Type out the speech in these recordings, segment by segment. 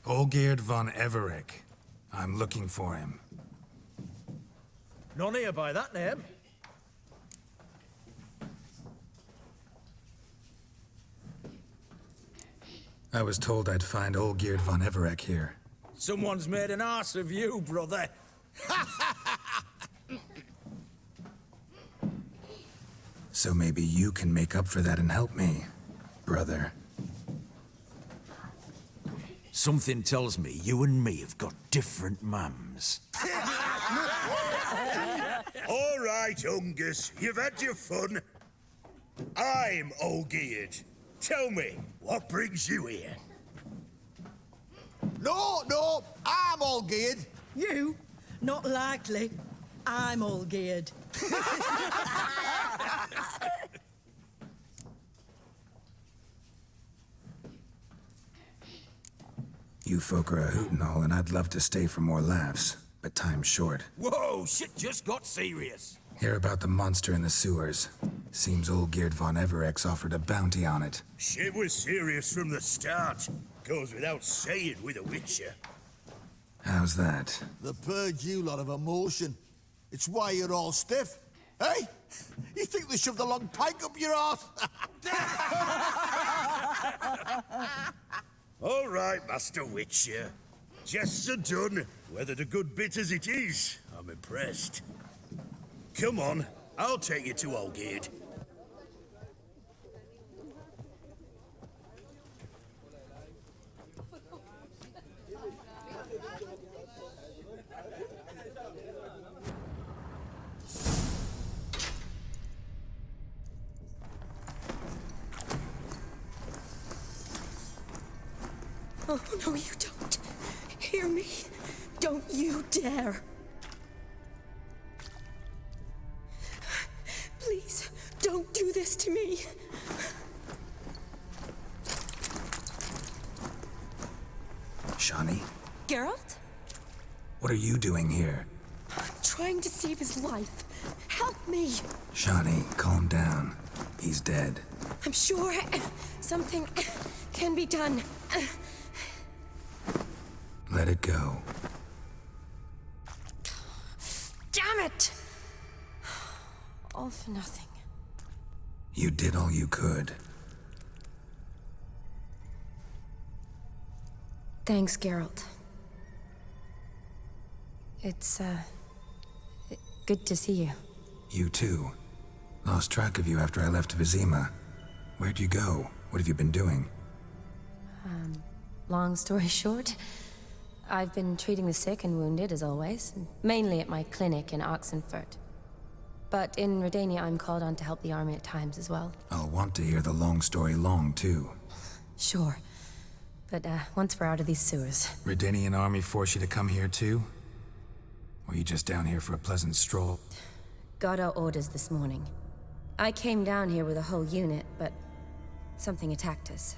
Olgierd von Everec. I'm looking for him. None here by that name. I was told I'd find Olgierd von Everec here. Someone's made an arse of you, brother. So maybe you can make up for that and help me, brother. Something tells me you and me have got different mums. All right, Ungus, you've had your fun. I'm Olgierd. Tell me, what brings you here? No, I'm Olgierd. You? Not likely. I'm all geared. You folk are a hoot and all, and I'd love to stay for more laughs, but time's short. Whoa, shit just got serious. Hear about the monster in the sewers. Seems Olgierd von Everec offered a bounty on it. Shit was serious from the start. Goes without saying with a Witcher. How's that? The purge you lot of emotion. It's why you're all stiff. Hey? You think they shoved a long pike up your arse? All right, Master Witcher. Jests are done. Whether the good bit as it is, I'm impressed. Come on, I'll take you to Olgierd. Oh, no, you don't. Hear me? Don't you dare. Please, don't do this to me. Shani? Geralt? What are you doing here? Trying to save his life. Help me. Shani, calm down. He's dead. I'm sure something can be done. Let it go. Damn it! All for nothing. You did all you could. Thanks, Geralt. It's, good to see you. You too. Lost track of you after I left Vizima. Where'd you go? What have you been doing? Long story short, I've been treating the sick and wounded, as always, mainly at my clinic in Oxenfurt. But in Redania, I'm called on to help the army at times as well. I'll want to hear the long story long, too. Sure. But, once we're out of these sewers... Redanian army force you to come here, too? Or you just down here for a pleasant stroll? Got our orders this morning. I came down here with a whole unit, but... something attacked us.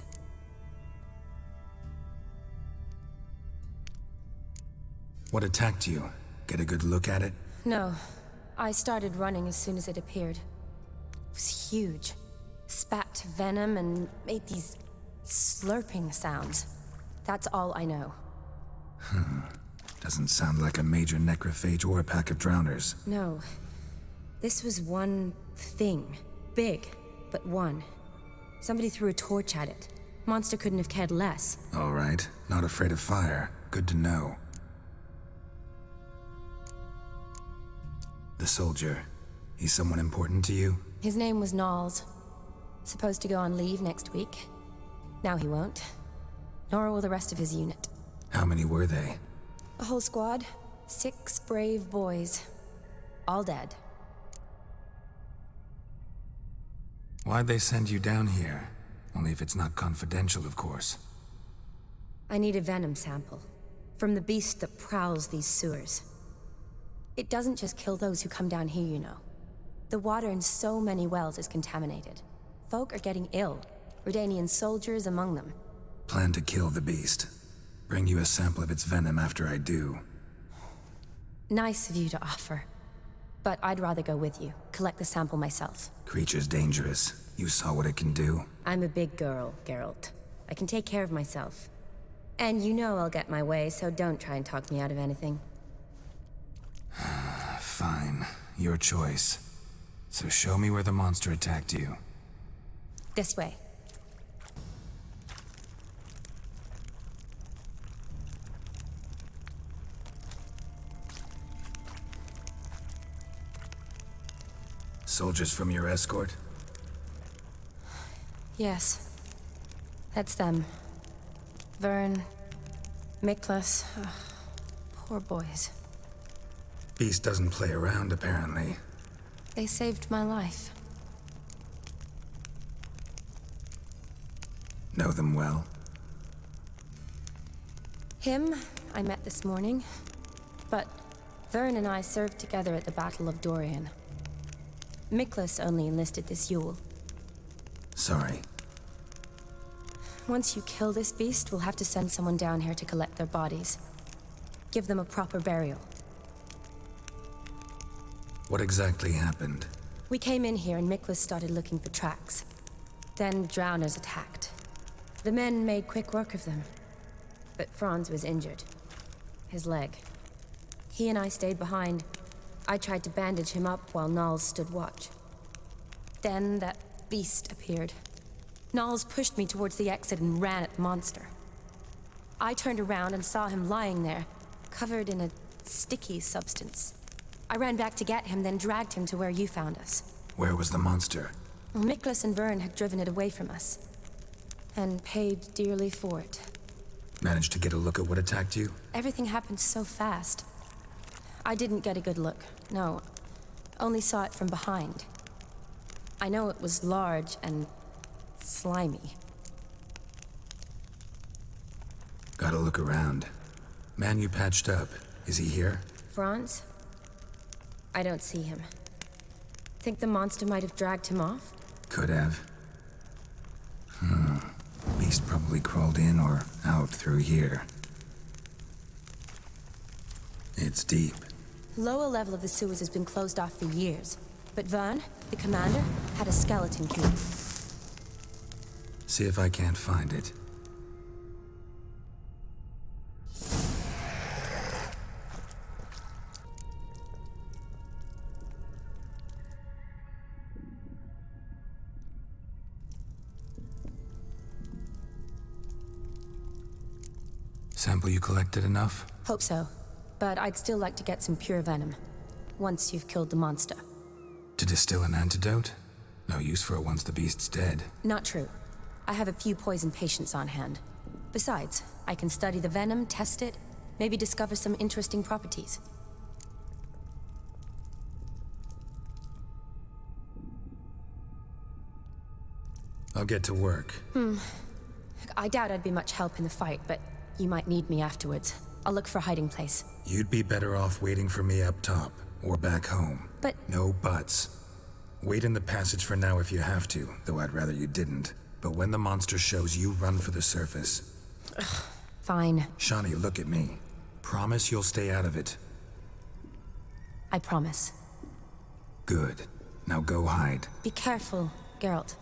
What attacked you? Get a good look at it? No. I started running as soon as it appeared. It was huge. Spat venom and made these slurping sounds. That's all I know. Doesn't sound like a major necrophage or a pack of drowners. No. This was one thing. Big, but one. Somebody threw a torch at it. Monster couldn't have cared less. All right. Not afraid of fire. Good to know. The soldier. He's someone important to you? His name was Knowles. Supposed to go on leave next week. Now he won't. Nor will the rest of his unit. How many were they? A whole squad. 6 brave boys. All dead. Why'd they send you down here? Only if it's not confidential, of course. I need a venom sample. From the beast that prowls these sewers. It doesn't just kill those who come down here, you know. The water in so many wells is contaminated. Folk are getting ill. Redanian soldiers among them. Plan to kill the beast. Bring you a sample of its venom after I do. Nice of you to offer. But I'd rather go with you. Collect the sample myself. Creature's dangerous. You saw what it can do. I'm a big girl, Geralt. I can take care of myself. And you know I'll get my way, so don't try and talk me out of anything. Fine. Your choice. So show me where the monster attacked you. This way. Soldiers from your escort? Yes. That's them. Vern, Miklas. Poor boys. Beast doesn't play around, apparently. They saved my life. Know them well? Him, I met this morning. But Vern and I served together at the Battle of Dorian. Miklas only enlisted this Yule. Sorry. Once you kill this beast, we'll have to send someone down here to collect their bodies. Give them a proper burial. What exactly happened? We came in here and Miklas started looking for tracks. Then drowners attacked. The men made quick work of them. But Franz was injured. His leg. He and I stayed behind. I tried to bandage him up while Nals stood watch. Then that beast appeared. Nals pushed me towards the exit and ran at the monster. I turned around and saw him lying there, covered in a sticky substance. I ran back to get him, then dragged him to where you found us. Where was the monster? Miklas and Vern had driven it away from us. And paid dearly for it. Managed to get a look at what attacked you? Everything happened so fast. I didn't get a good look, no. Only saw it from behind. I know it was large and slimy. Gotta look around. Man you patched up, is he here? Franz? I don't see him. Think the monster might have dragged him off? Could have. Beast probably crawled in or out through here. It's deep. Lower level of the sewers has been closed off for years. But Vern, the commander, had a skeleton key. See if I can't find it. Sample you collected enough? Hope so. But I'd still like to get some pure venom. Once you've killed the monster. To distill an antidote? No use for it once the beast's dead. Not true. I have a few poison patients on hand. Besides, I can study the venom, test it, maybe discover some interesting properties. I'll get to work. I doubt I'd be much help in the fight, but you might need me afterwards. I'll look for a hiding place. You'd be better off waiting for me up top, or back home. But No buts. Wait in the passage for now if you have to, though I'd rather you didn't. But when the monster shows, you run for the surface. fine. Shani, look at me. Promise you'll stay out of it. I promise. Good. Now go hide. Be careful, Geralt.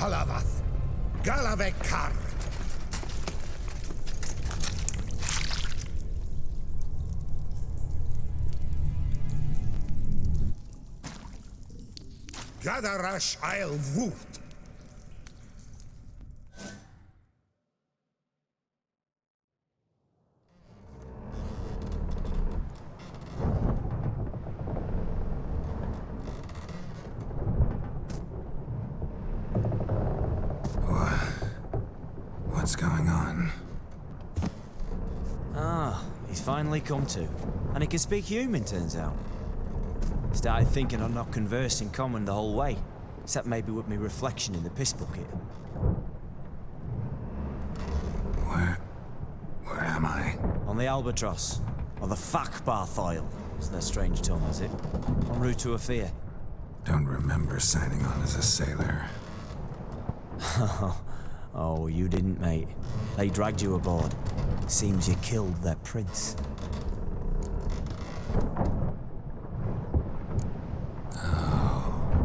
Halavath, Galavekar. Gadarash Isle Woot. What's going on? Ah, he's finally come to. And he can speak human, turns out. Started thinking I'd not conversed in common the whole way, except maybe with me reflection in the piss bucket. Where am I? On the Albatross, or the Fakbarth Isle, as their strange tongue has it, en route to Ophir. Don't remember signing on as a sailor. Oh, you didn't, mate. They dragged you aboard. Seems you killed their prince.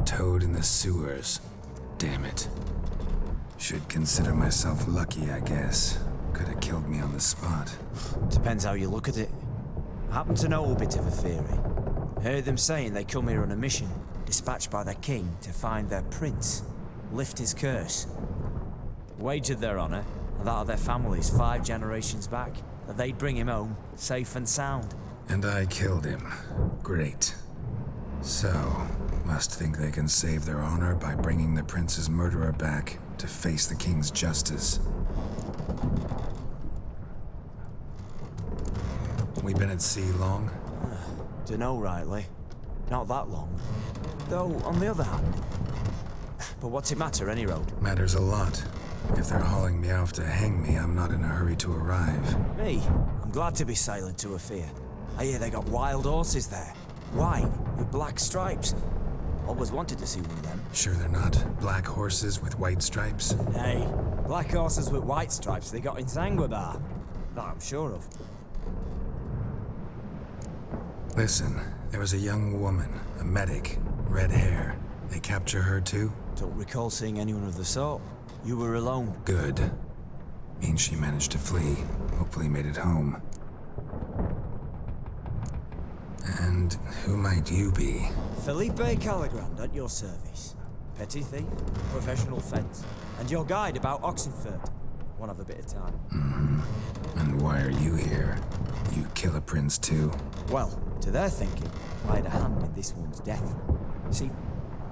Toad in the sewers. Damn it. Should consider myself lucky, I guess. Could have killed me on the spot. Depends how you look at it. I happen to know a bit of a theory. Heard them saying they come here on a mission, dispatched by their king to find their prince, lift his curse. Wagered their honor, and that of their families 5 generations back, that they'd bring him home, safe and sound. And I killed him. Great. So, must think they can save their honor by bringing the prince's murderer back to face the king's justice. We been at sea long? Dunno rightly. Not that long. Though, on the other hand... But what's it matter, any road? Matters a lot. If they're hauling me off to hang me, I'm not in a hurry to arrive. Me? I'm glad to be sailing to Ophir. I hear they got wild horses there. White, with black stripes. Always wanted to see one of them. Sure they're not black horses with white stripes? Hey, black horses with white stripes they got in Zanguebar. That I'm sure of. Listen, there was a young woman, a medic, red hair. They capture her too? Don't recall seeing anyone of the sort. You were alone. Good. Means she managed to flee. Hopefully made it home. And who might you be? Felipe Calagrand at your service. Petty thief, professional fence, and your guide about Oxenfurt. Wanna have a bit of time. And why are you here? You kill a prince too? Well, to their thinking, I had a hand in this one's death. See,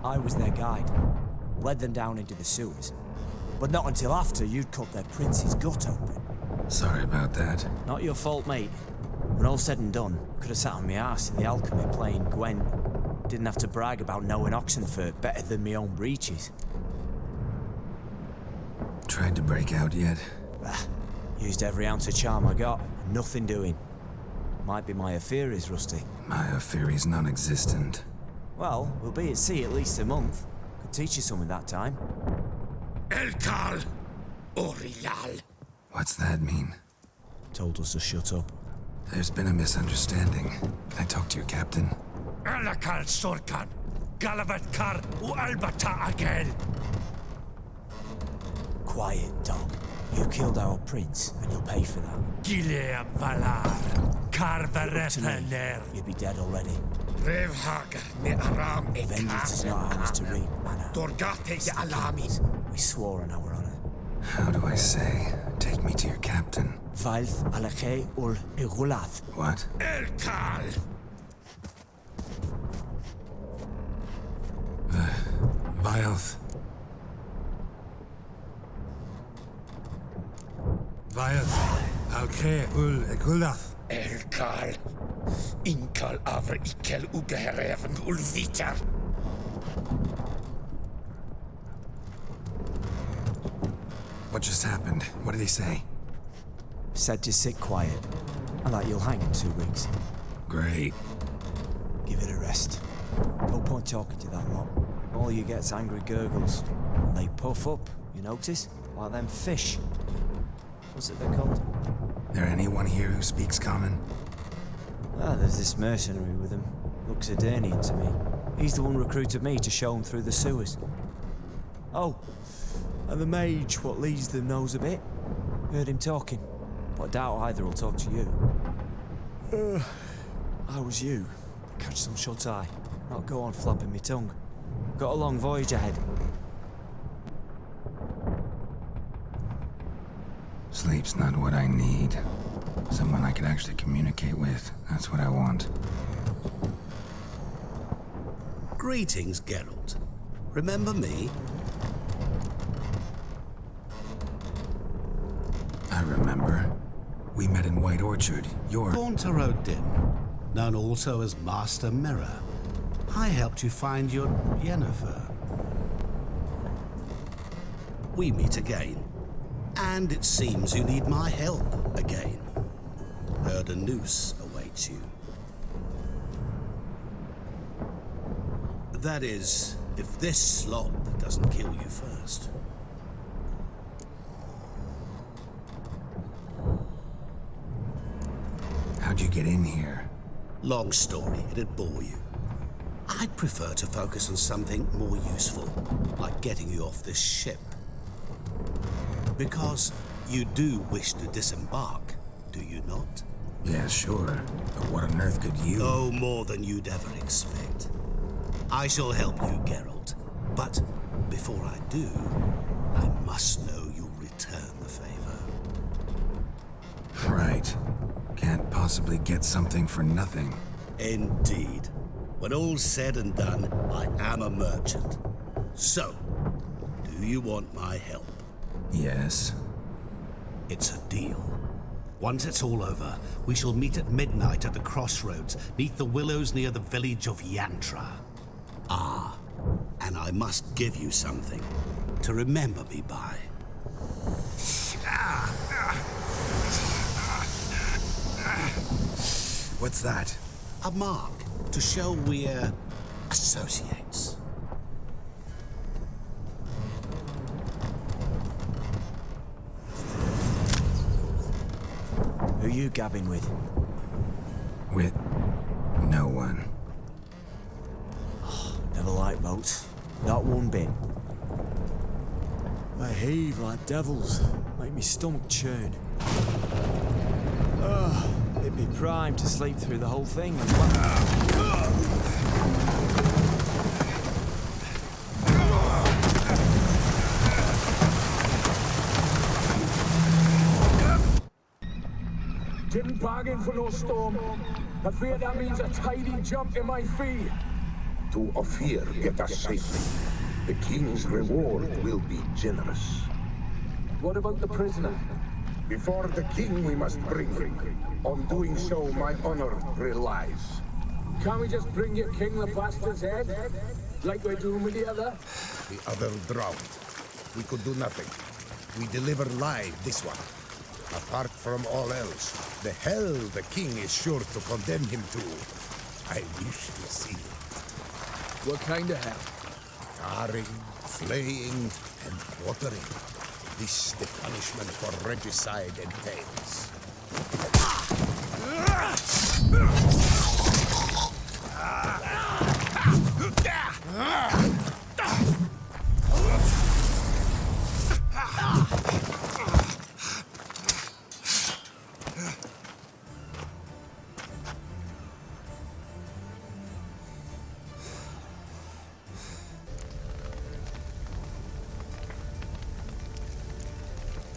I was their guide. Led them down into the sewers. But not until after you'd cut their prince's gut open. Sorry about that. Not your fault, mate. When all said and done, could have sat on my arse in the alchemy playing Gwent. Didn't have to brag about knowing Oxenfurt better than my own breeches. Tried to break out yet? Used every ounce of charm I got. Nothing doing. Might be my affair is rusty. My theory's non-existent. Well, we'll be at sea at least a month. Could teach you something that time. Elkal, Orilal. What's that mean? Told us to shut up. There's been a misunderstanding. Can I talk to your captain? Alakal Sorkan, Galavatkar, Albata Agel. Quiet, dog. You killed our prince, and you'll pay for that. Gileam Valar, To me, Carvarefaner, you'd be dead already. Revhagar, Ne Aram, Vengeance is not ours to reap, Anna. Dorgate de Alamis. We swore on our honor. How do I say? Take me to your captain. Vailth Alache ul Igulath. What? Elkal. Vilth. Vilth. Alke ul Egulath. Elkal. Inkal Avre Ikel Ugehereven Ulviter. What just happened? What did he say? Said to sit quiet, and that you'll hang in 2 weeks. Great. Give it a rest. No point talking to that lot. All you get's angry gurgles. And they puff up, you notice? Like them fish. What's it they're called? There anyone here who speaks common? There's this mercenary with him. Looks Adanian to me. He's the one recruited me to show him through the sewers. Oh, And the mage what leads them knows a bit. Heard him talking, but I doubt either will talk to you. How was you? Catch some shut-eye, not go on flapping me tongue. Got a long voyage ahead. Sleep's not what I need. Someone I could actually communicate with. That's what I want. Greetings, Geralt. Remember me? I remember. We met in White Orchard. You're... Gaunter O'Din, known also as Master Mirror. I helped you find your Yennefer. We meet again. And it seems you need my help again. Heard a noose awaits you. That is, if this slob doesn't kill you first. How'd you get in here? Long story, it'd bore you. I'd prefer to focus on something more useful, like getting you off this ship. Because you do wish to disembark, do you not? Yeah, sure. But what on earth could you... Oh, more than you'd ever expect. I shall help you, Geralt. But before I do, I must know you'll return the favor. Right. Can't possibly get something for nothing. Indeed. When all's said and done, I am a merchant. So, do you want my help? Yes. It's a deal. Once it's all over, we shall meet at midnight at the crossroads, neath the willows near the village of Yantra. Ah, and I must give you something to remember me by. What's that? A mark to show we're associates. Who you gabbing with? With... no one. Never liked boats. Not one bit. They heave like devils. Make me stomach churn. It'd be prime to sleep through the whole thing. Didn't bargain for no storm. I fear that means a tidy jump in my fee. To Ophir get us safely. The king's reward will be generous. What about the prisoner? Before the king we must bring him. On doing so, my honor relies. Can't we just bring your king the bastard's head? Like we're doing with the other? The other drowned. We could do nothing. We deliver live this one. Apart from all else, the hell the king is sure to condemn him to. I wish to see it. What kind of hell? Tarring, flaying, and quartering. This the punishment for regicide entails.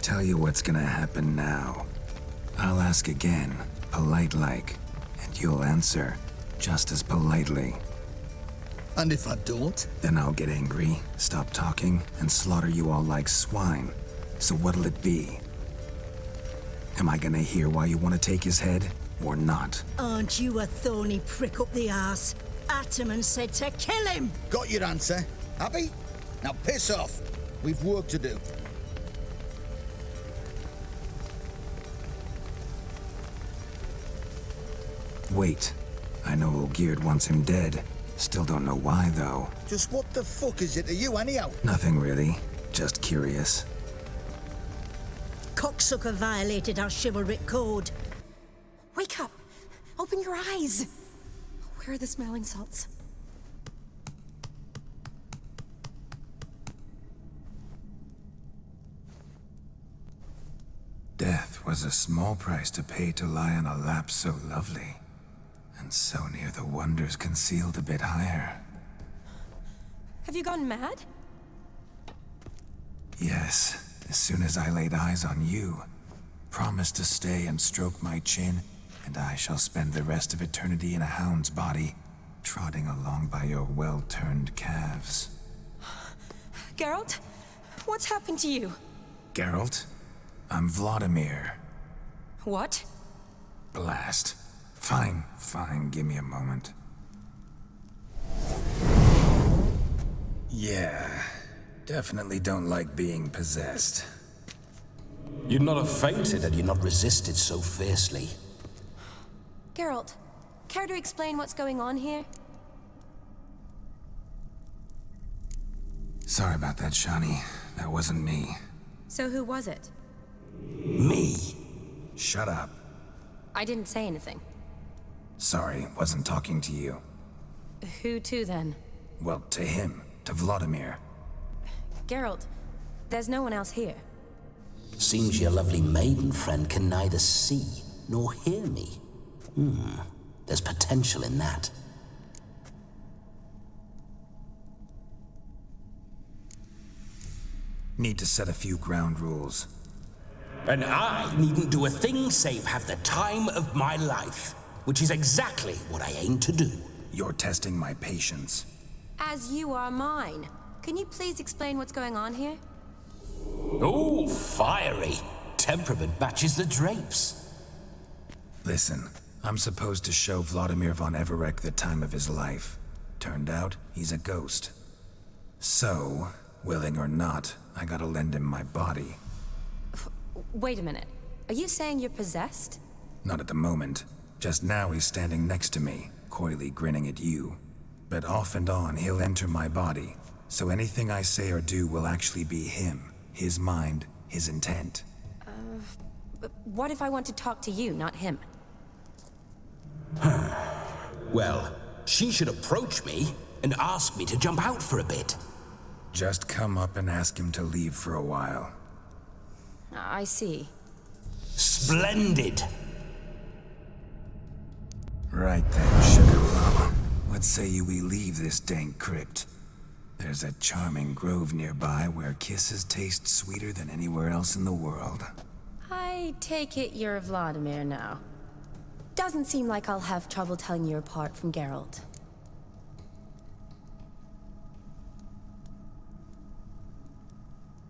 Tell you what's gonna happen now. I'll ask again, polite-like, and you'll answer just as politely. And if I don't? Then I'll get angry, stop talking, and slaughter you all like swine. So what'll it be? Am I gonna hear why you want to take his head, or not? Aren't you a thorny prick up the arse? Ataman said to kill him! Got your answer. Happy? Now piss off. We've work to do. Wait. I know Olgierd wants him dead. Still don't know why, though. Just what the fuck is it to you, anyhow? Nothing really. Just curious. Cocksucker violated our chivalric code. Wake up! Open your eyes! Where are the smelling salts? 'Twas a small price to pay to lie on a lap so lovely, and so near the wonders concealed a bit higher. Have you gone mad? Yes, as soon as I laid eyes on you. Promise to stay and stroke my chin, and I shall spend the rest of eternity in a hound's body, trotting along by your well-turned calves. Geralt? What's happened to you? Geralt? I'm Vladimir. What? Blast. Fine, give me a moment. Yeah, definitely don't like being possessed. You'd not have fainted had you not resisted so fiercely. Geralt, care to explain what's going on here? Sorry about that, Shani. That wasn't me. So who was it? Me? Shut up. I didn't say anything. Sorry, wasn't talking to you. Who to then? Well, to him. To Vladimir. Geralt, there's no one else here. Seems your lovely maiden friend can neither see nor hear me. There's potential in that. Need to set a few ground rules. And I needn't do a thing save have the time of my life, which is exactly what I aim to do. You're testing my patience. As you are mine. Can you please explain what's going on here? Oh, fiery. Temperament matches the drapes. Listen, I'm supposed to show Vladimir von Everec the time of his life. Turned out, he's a ghost. So, willing or not, I gotta lend him my body. Wait a minute. Are you saying you're possessed? Not at the moment. Just now he's standing next to me, coyly grinning at you. But off and on, he'll enter my body. So anything I say or do will actually be him. His mind, his intent. But what if I want to talk to you, not him? Well, she should approach me and ask me to jump out for a bit. Just come up and ask him to leave for a while. I see. Splendid! Right then, Sugar Plum. What say we leave this dank crypt? There's a charming grove nearby where kisses taste sweeter than anywhere else in the world. I take it you're Vladimir now. Doesn't seem like I'll have trouble telling you apart from Geralt.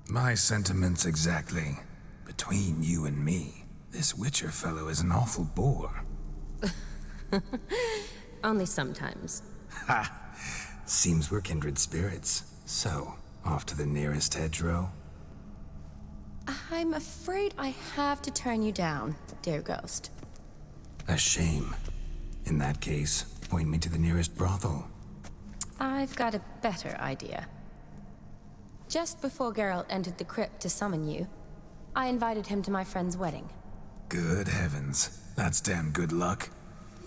My sentiments exactly. Between you and me, this Witcher fellow is an awful bore. Only sometimes. Ha! Seems we're kindred spirits. So, off to the nearest hedgerow? I'm afraid I have to turn you down, dear ghost. A shame. In that case, point me to the nearest brothel. I've got a better idea. Just before Geralt entered the crypt to summon you, I invited him to my friend's wedding. Good heavens. That's damn good luck.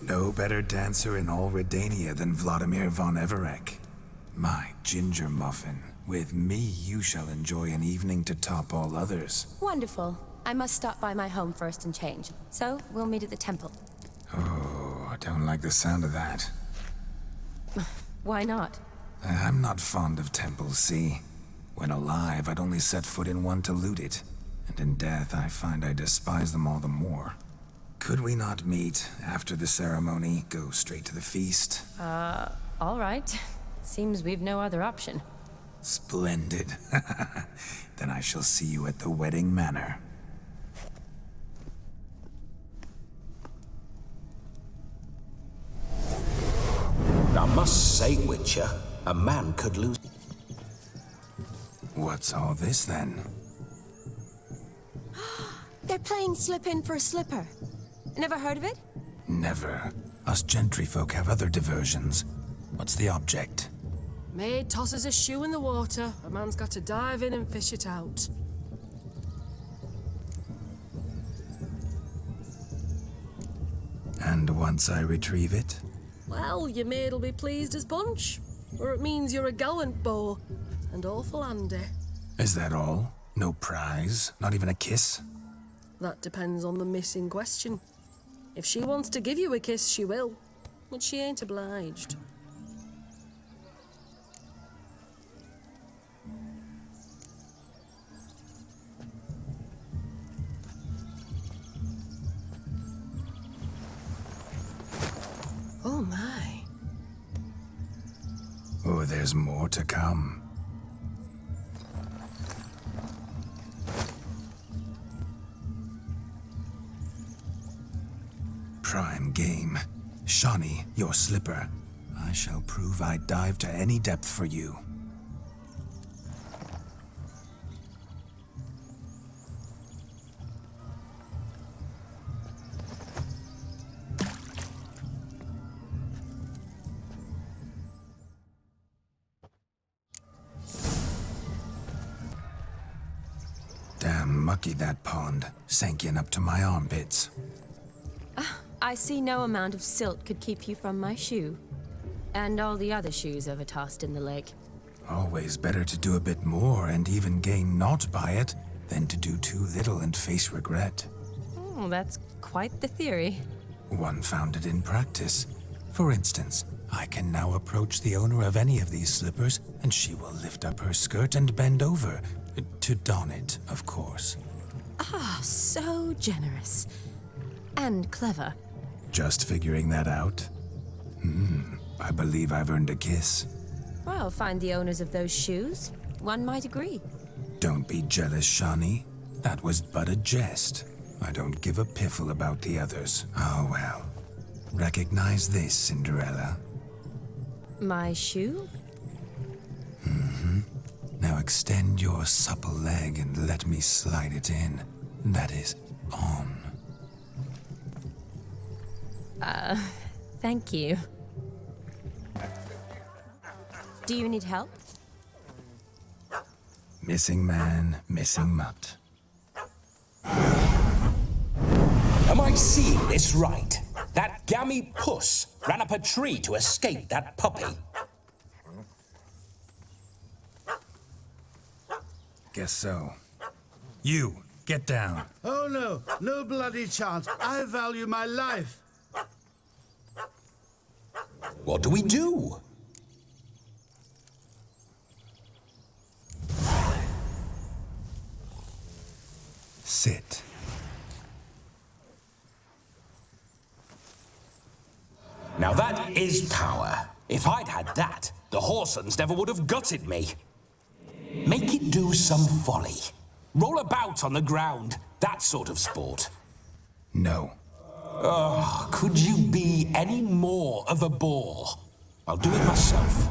No better dancer in all Redania than Vladimir von Everec. My ginger muffin. With me, you shall enjoy an evening to top all others. Wonderful. I must stop by my home first and change. So, we'll meet at the temple. Oh, I don't like the sound of that. Why not? I'm not fond of temples, see? When alive, I'd only set foot in one to loot it. And in death, I find I despise them all the more. Could we not meet after the ceremony, go straight to the feast? All right. Seems we've no other option. Splendid. Then I shall see you at the wedding manor. I must say, Witcher, a man could lose... What's all this, then? They're playing Slip In for a Slipper. Never heard of it? Never. Us gentry folk have other diversions. What's the object? Maid tosses a shoe in the water. A man's got to dive in and fish it out. And once I retrieve it? Well, your maid'll be pleased as punch. Or it means you're a gallant beau. And awful handy. Is that all? No prize? Not even a kiss? That depends on the miss in question. If she wants to give you a kiss, she will. But she ain't obliged. Oh my. Oh, there's more to come. Prime game. Shawnee, your slipper. I shall prove I'd dive to any depth for you. Damn mucky that pond. Sank in up to my armpits. I see no amount of silt could keep you from my shoe. And all the other shoes ever tossed in the lake. Always better to do a bit more and even gain naught by it than to do too little and face regret. Oh, that's quite the theory. One founded in practice. For instance, I can now approach the owner of any of these slippers, and she will lift up her skirt and bend over. To don it, of course. Ah, so generous. And clever. Just figuring that out? I believe I've earned a kiss. Well, find the owners of those shoes. One might agree. Don't be jealous, Shawnee. That was but a jest. I don't give a piffle about the others. Oh well. Recognize this, Cinderella. My shoe? Now extend your supple leg and let me slide it in. That is, on. Thank you. Do you need help? Missing man, missing mutt. Am I seeing this right? That gammy puss ran up a tree to escape that puppy. Guess so. You, get down. Oh no, no bloody chance. I value my life. What do we do? Sit. Now that is power. If I'd had that, the Horsons never would have gutted me. Make it do some folly. Roll about on the ground. That sort of sport. No. Oh, could you be any more of a bore? I'll do it myself.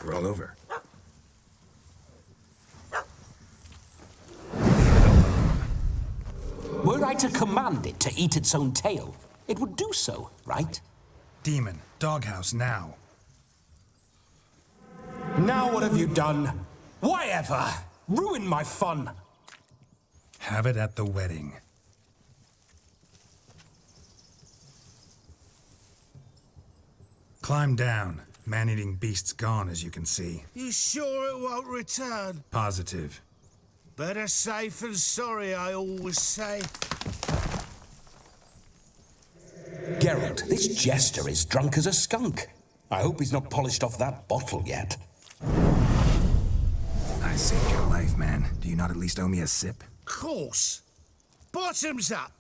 Roll over. Were I to command it to eat its own tail, it would do so, right? Demon, doghouse now. Now what have you done? Why ever? Ruin my fun. Have it at the wedding. Climb down. Man-eating beast's gone, as you can see. You sure it won't return? Positive. Better safe than sorry, I always say. Geralt, this jester is drunk as a skunk. I hope he's not polished off that bottle yet. I saved your life, man. Do you not at least owe me a sip? Course. Bottoms up.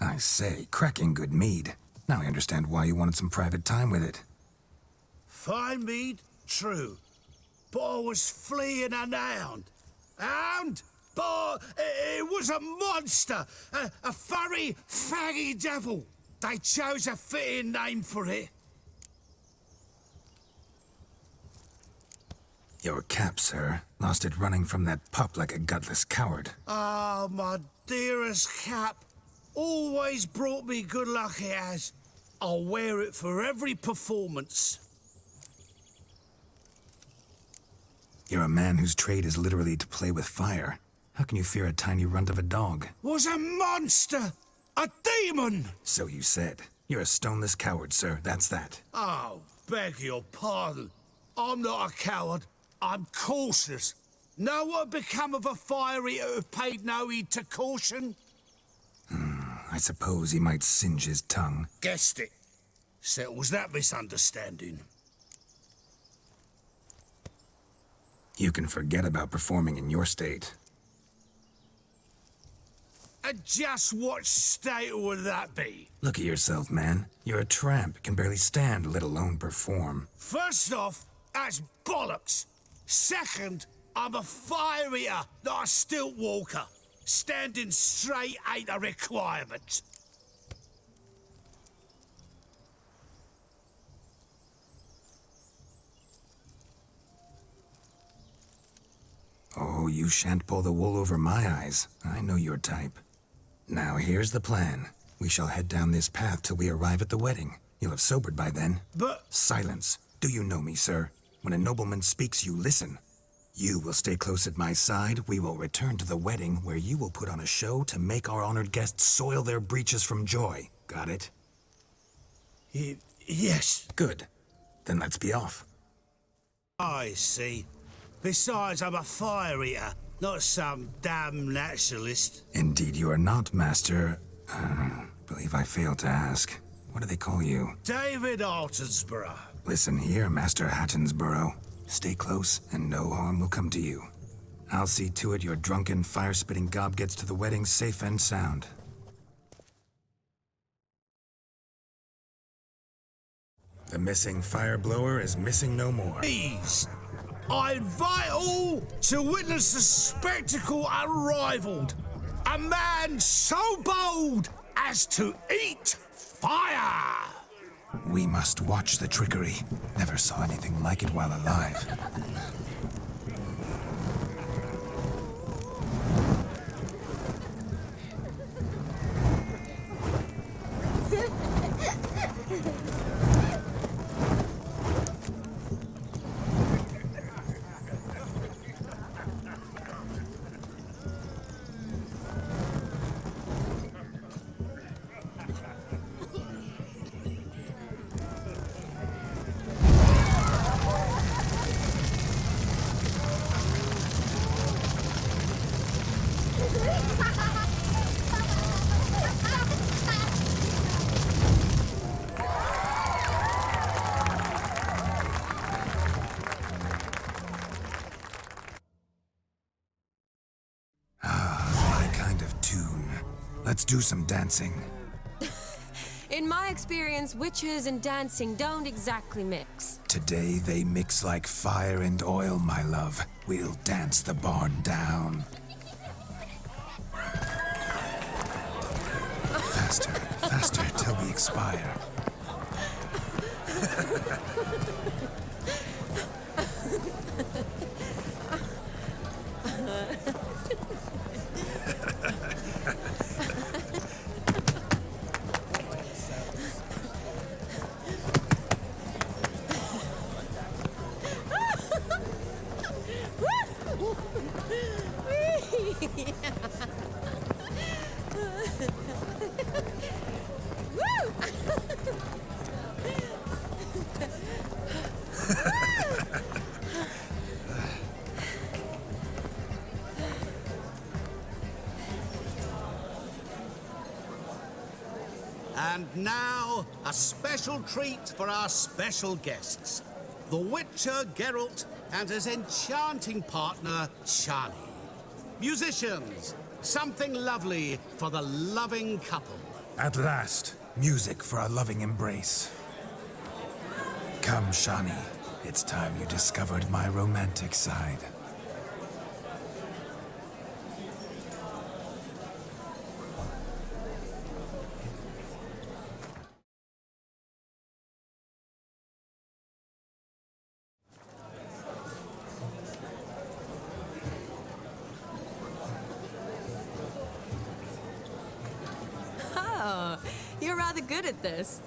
I say, cracking good mead. Now I understand why you wanted some private time with it. Fine mead, true. But I was fleeing an hound. Hound? But it was a monster. A furry, faggy devil. They chose a fitting name for it. Your cap, sir. Lost it running from that pup like a gutless coward. Ah, my dearest cap. Always brought me good luck, it has. I'll wear it for every performance. You're a man whose trade is literally to play with fire. How can you fear a tiny runt of a dog? Was a monster! A demon! So you said. You're a stoneless coward, sir. That's that. Oh, beg your pardon. I'm not a coward. I'm cautious. Know what become of a fire eater who paid no heed to caution? I suppose he might singe his tongue. Guessed it. Settles that misunderstanding. You can forget about performing in your state. And just what state would that be? Look at yourself, man. You're a tramp, can barely stand, let alone perform. First off, that's bollocks. Second, I'm a fire eater, not a stilt walker. Standing straight ain't a requirement. Oh, you shan't pull the wool over my eyes. I know your type. Now, here's the plan. We shall head down this path till we arrive at the wedding. You'll have sobered by then. But... Silence. Do you know me, sir? When a nobleman speaks, you listen. You will stay close at my side. We will return to the wedding, where you will put on a show to make our honored guests soil their breeches from joy. Got it? Yes. Good. Then let's be off. I see. Besides, I'm a fire eater, not some damn naturalist. Indeed you are not, Master. Believe I failed to ask. What do they call you? David Altonsborough. Listen here, Master Hattonsborough. Stay close, and no harm will come to you. I'll see to it your drunken, fire-spitting gob gets to the wedding safe and sound. The missing fire blower is missing no more. Please, I invite all to witness a spectacle unrivaled. A man so bold as to eat fire! We must watch the trickery. Never saw anything like it while alive. Let's do some dancing. In my experience, witches and dancing don't exactly mix. Today they mix like fire and oil, my love. We'll dance the barn down. Faster, faster, till we expire. And now, a special treat for our special guests. The Witcher Geralt and his enchanting partner, Shani. Musicians, something lovely for the loving couple. At last, music for a loving embrace. Come, Shani. It's time you discovered my romantic side. Oh, you're rather good at this.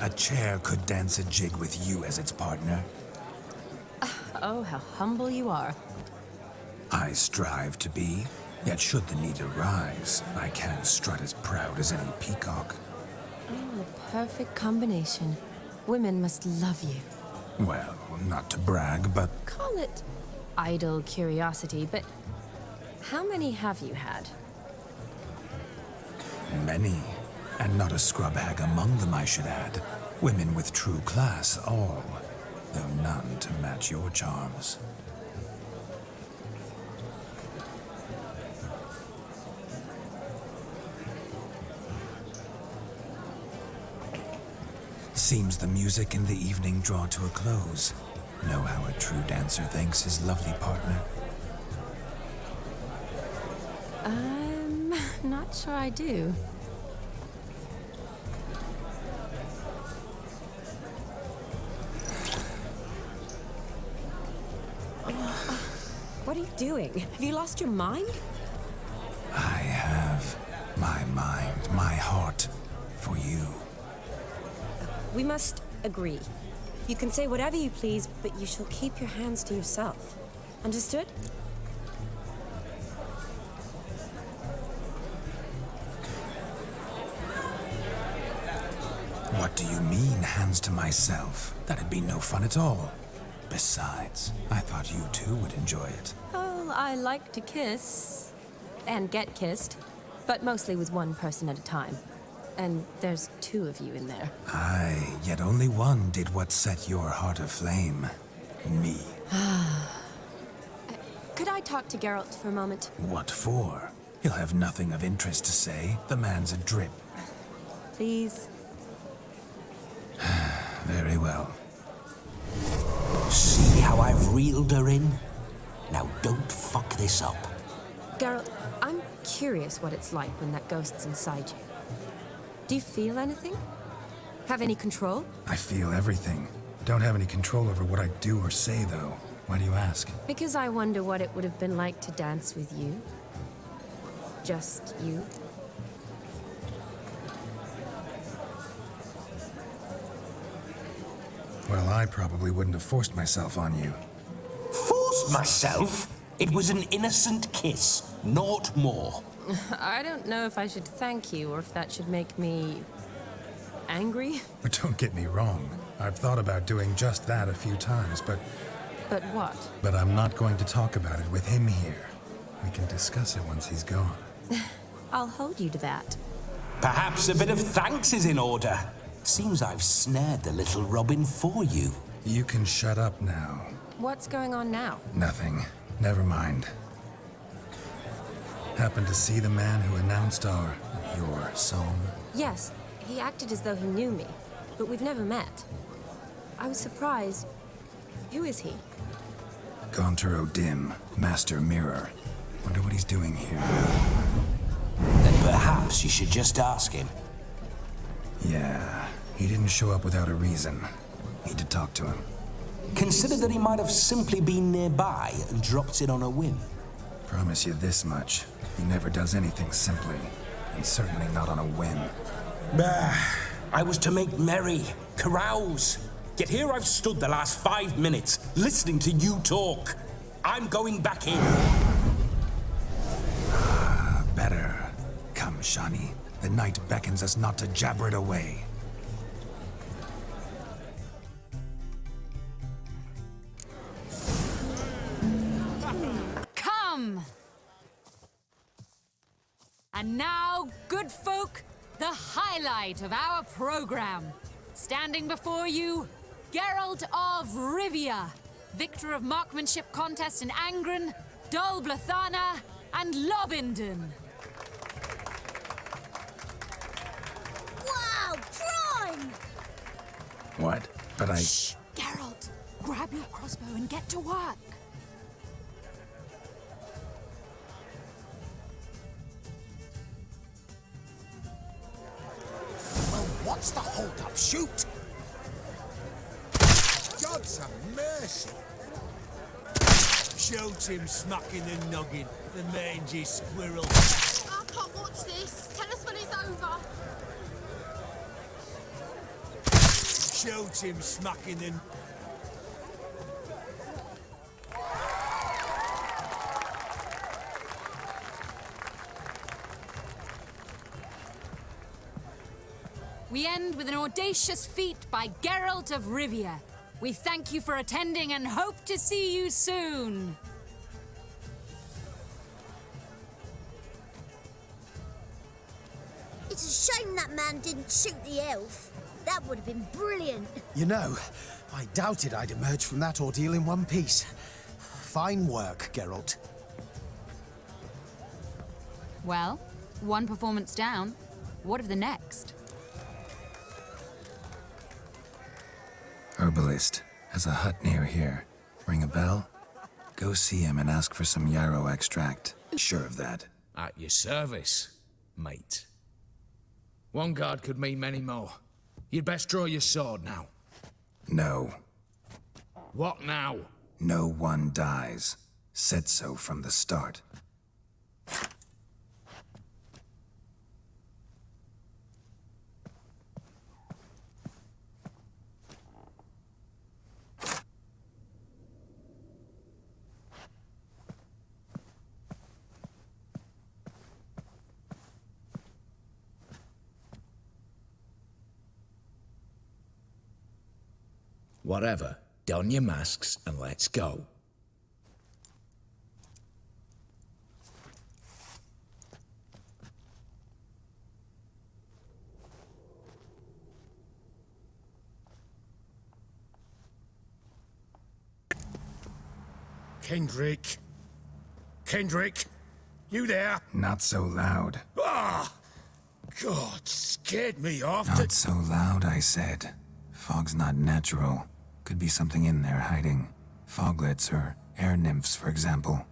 a chair could dance a jig with you as its partner. Oh, how humble you are. I strive to be, yet should the need arise, I can strut as proud as any peacock. Oh, a perfect combination. Women must love you. Well, not to brag, but Call it idle curiosity, but how many have you had? many. And not a scrub hag among them, I should add. Women with true class, all. Though none to match your charms. Seems the music and the evening draw to a close. Know how a true dancer thanks his lovely partner? I'm not sure I do. What are you doing? Have you lost your mind? I have my mind, my heart for you. We must agree. You can say whatever you please, but you shall keep your hands to yourself. Understood? What do you mean, hands to myself? That'd be no fun at all. Besides, I thought you too would enjoy it. Oh, I like to kiss. And get kissed. But mostly with one person at a time. And there's two of you in there. Aye, yet only one did what set your heart aflame. Me. Could I talk to Geralt for a moment? What for? He'll have nothing of interest to say. The man's a drip. Please? Very well. See how I've reeled her in? Now don't fuck this up. Geralt, I'm curious what it's like when that ghost's inside you. Do you feel anything? Have any control? I feel everything. Don't have any control over what I do or say, though. Why do you ask? Because I wonder what it would have been like to dance with you. Just you. Well, I probably wouldn't have forced myself on you. Forced myself? It was an innocent kiss, naught more. I don't know if I should thank you or if that should make me angry. But don't get me wrong. I've thought about doing just that a few times, but But what? I'm not going to talk about it with him here. We can discuss it once he's gone. I'll hold you to that. Perhaps a bit of thanks is in order. Seems I've snared the little Robin for you. You can shut up now. What's going on now? Nothing. Never mind. Happened to see the man who announced your song? Yes, he acted as though he knew me, but we've never met. I was surprised. Who is he? Gaunter O'Dim, Master Mirror. Wonder what he's doing here. Then perhaps you should just ask him. Yeah, he didn't show up without a reason. Need to talk to him. Consider that he might have simply been nearby and dropped in on a whim. Promise you this much. He never does anything simply, and certainly not on a whim. Bah! I was to make merry, carouse. Yet here I've stood the last 5 minutes, listening to you talk. I'm going back in. Better. Come, Shani. The night beckons us not to jabber it away. Come! And now, good folk, the highlight of our program. Standing before you, Geralt of Rivia, victor of marksmanship contest in Angren, Dol Blathana, and Lobindon. Wow, prime! What? But I... Shh! Geralt, grab your crossbow and get to work. Well, what's the hold-up? Shoot! God's a mercy! Shoot him smacking the noggin, the mangy squirrel. I can't watch this. Tell us when it's over. Shoot him, Smuckington. We end with an audacious feat by Geralt of Rivia. We thank you for attending and hope to see you soon. It's a shame that man didn't shoot the elf. That would have been brilliant. You know, I doubted I'd emerge from that ordeal in one piece. Fine work, Geralt. Well, one performance down. What of the next? Herbalist has a hut near here. Ring a bell? Go see him and ask for some yarrow extract. Sure of that. At your service, mate. One guard could mean many more. You'd best draw your sword now. No. What now? No one dies. Said so from the start. Whatever. Don your masks and let's go. Kendrick. Kendrick, you there? Not so loud. Ah! God, scared me off. Not so loud, I said. Fog's not natural. Could be something in there hiding. Foglets or air nymphs, for example.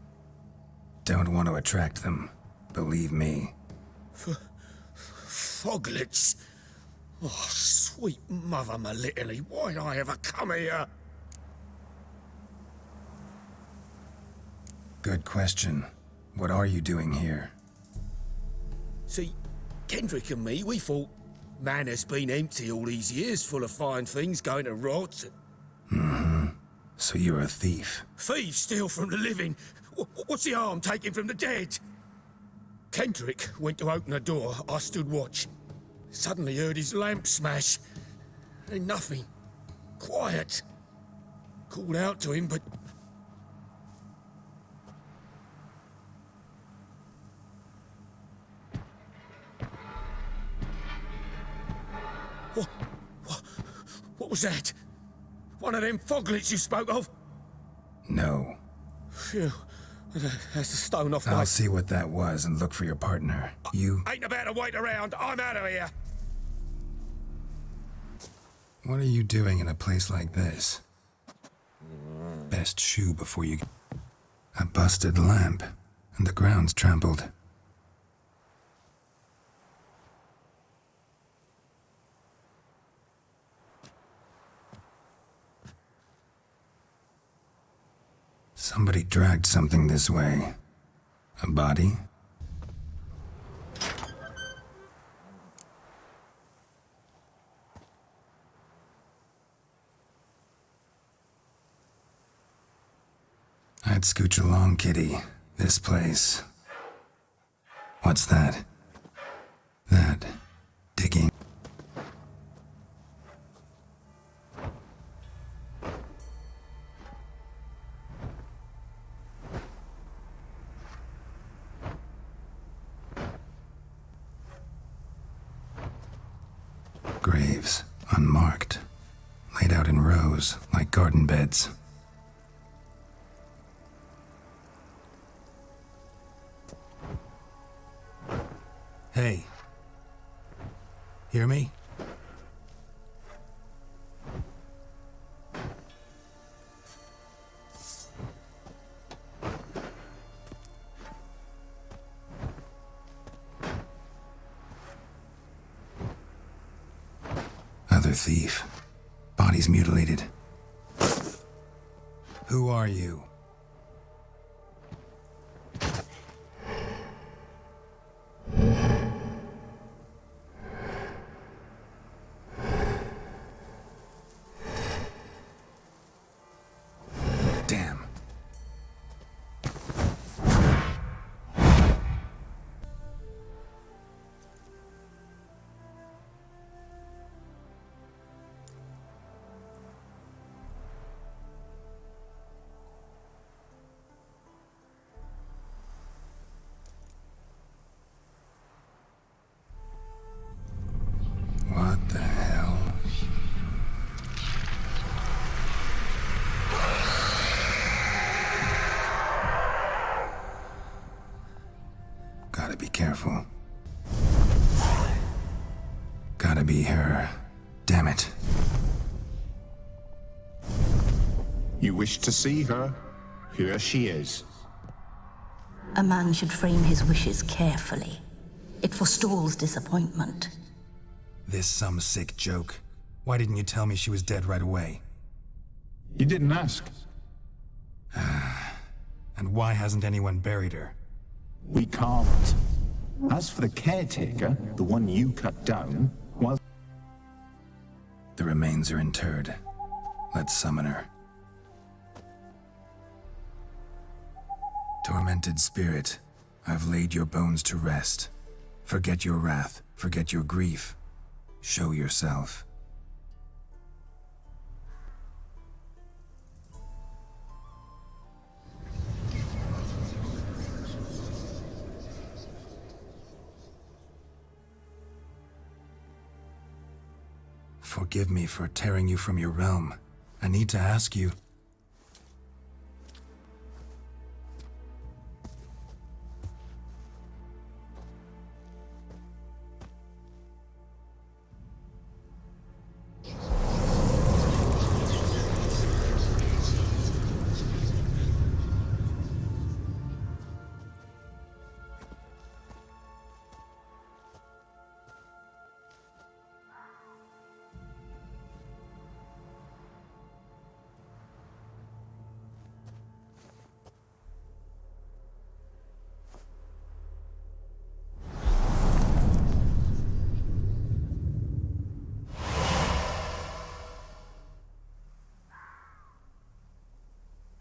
Don't want to attract them. Believe me. Foglets? Oh, sweet mother Melitele, why'd I ever come here? Good question. What are you doing here? See, Kendrick and me, we thought Manor's been empty all these years, full of fine things going to rot. Mm-hmm. So you're a thief. Thieves steal from the living. What's the harm taking from the dead? Kendrick went to open a door. I stood watch. Suddenly heard his lamp smash. Then nothing. Quiet. Called out to him, but... What was that? One of them foglets you spoke of? No. Phew. That's the stone off my... I'll see what that was and look for your partner. You... Ain't about to wait around. I'm out of here. What are you doing in a place like this? Best shoe before you... A busted lamp, and the ground's trampled. Somebody dragged something this way. A body? I'd scooch along, kitty. This place. What's that? That. Digging. Graves, unmarked, laid out in rows like garden beds. Hey. Hear me? Other thief. Body's mutilated. Who are you? her. Damn it. You wish to see her? Here she is. A man should frame his wishes carefully. It forestalls disappointment. This some sick joke. Why didn't you tell me she was dead right away? You didn't ask. And why hasn't anyone buried her? We can't. As for the caretaker, the one you cut down, well... The remains are interred. Let's summon her. Tormented spirit, I've laid your bones to rest. Forget your wrath, forget your grief. Show yourself. Forgive me for tearing you from your realm. I need to ask you.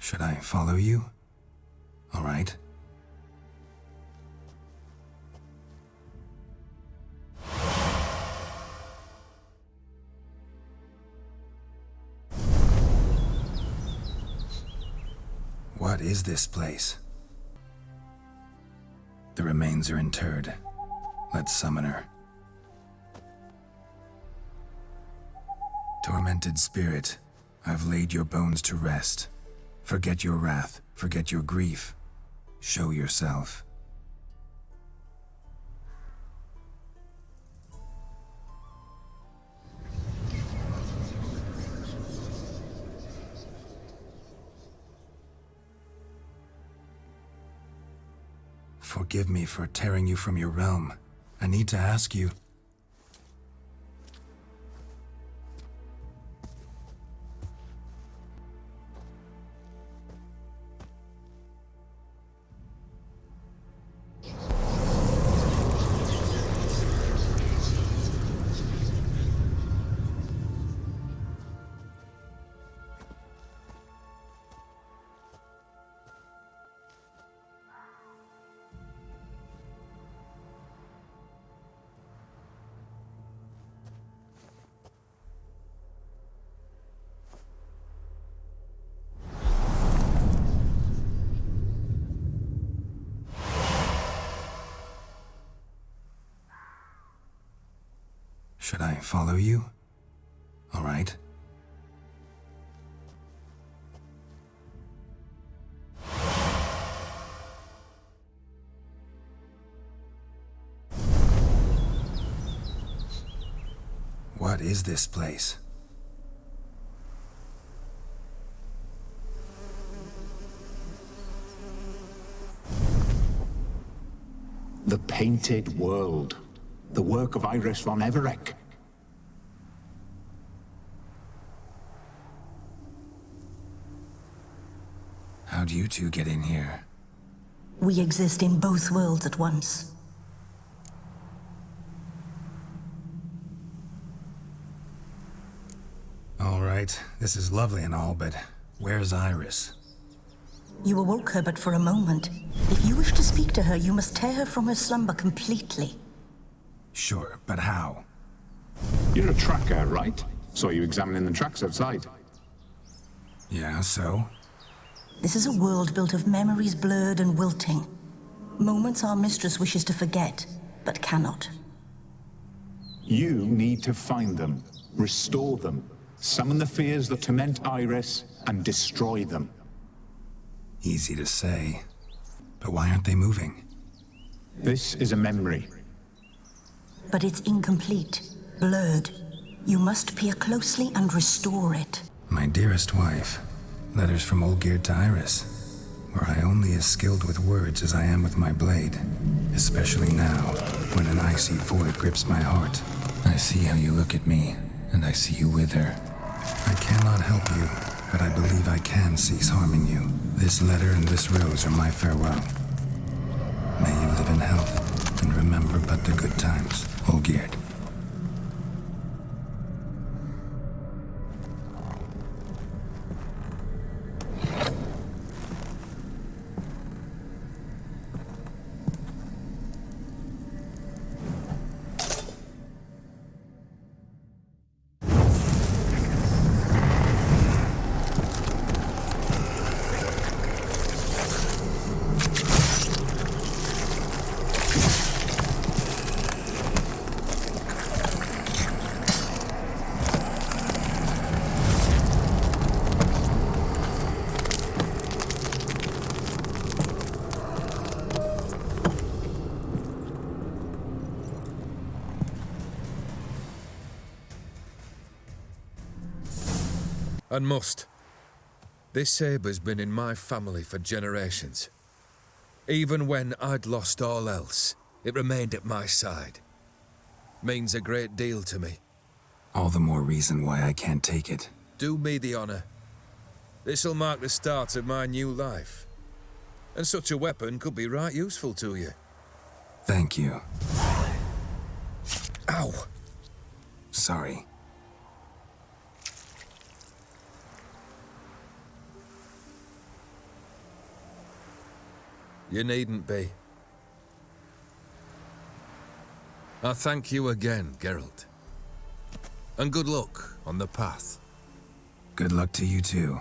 Should I follow you? All right. What is this place? The remains are interred. Let's summon her. Tormented spirit, I've laid your bones to rest. Forget your wrath, forget your grief. Show yourself. Forgive me for tearing you from your realm. I need to ask you. Should I follow you? All right. What is this place? The Painted World. The work of Iris von Everec. How'd you two get in here? We exist in both worlds at once. All right, this is lovely and all, but where's Iris? You awoke her but for a moment. If you wish to speak to her, you must tear her from her slumber completely. Sure, but how? You're a tracker, right? Saw you examining the tracks outside. Yeah, so? This is a world built of memories blurred and wilting. Moments our mistress wishes to forget, but cannot. You need to find them, restore them, summon the fears that torment Iris, and destroy them. Easy to say, but why aren't they moving? This is a memory. But it's incomplete, blurred. You must peer closely and restore it. My dearest wife, letters from Olgierd to Iris. Were I only as skilled with words as I am with my blade, especially now, when an icy void grips my heart. I see how you look at me, and I see you wither. I cannot help you, but I believe I can cease harming you. This letter and this rose are my farewell. May you live in health, and remember but the good times, Olgierd. And must. This sabre's been in my family for generations. Even when I'd lost all else, it remained at my side. Means a great deal to me. All the more reason why I can't take it. Do me the honor. This'll mark the start of my new life. And such a weapon could be right useful to you. Thank you. Ow! Sorry. You needn't be. I thank you again, Geralt. And good luck on the path. Good luck to you too.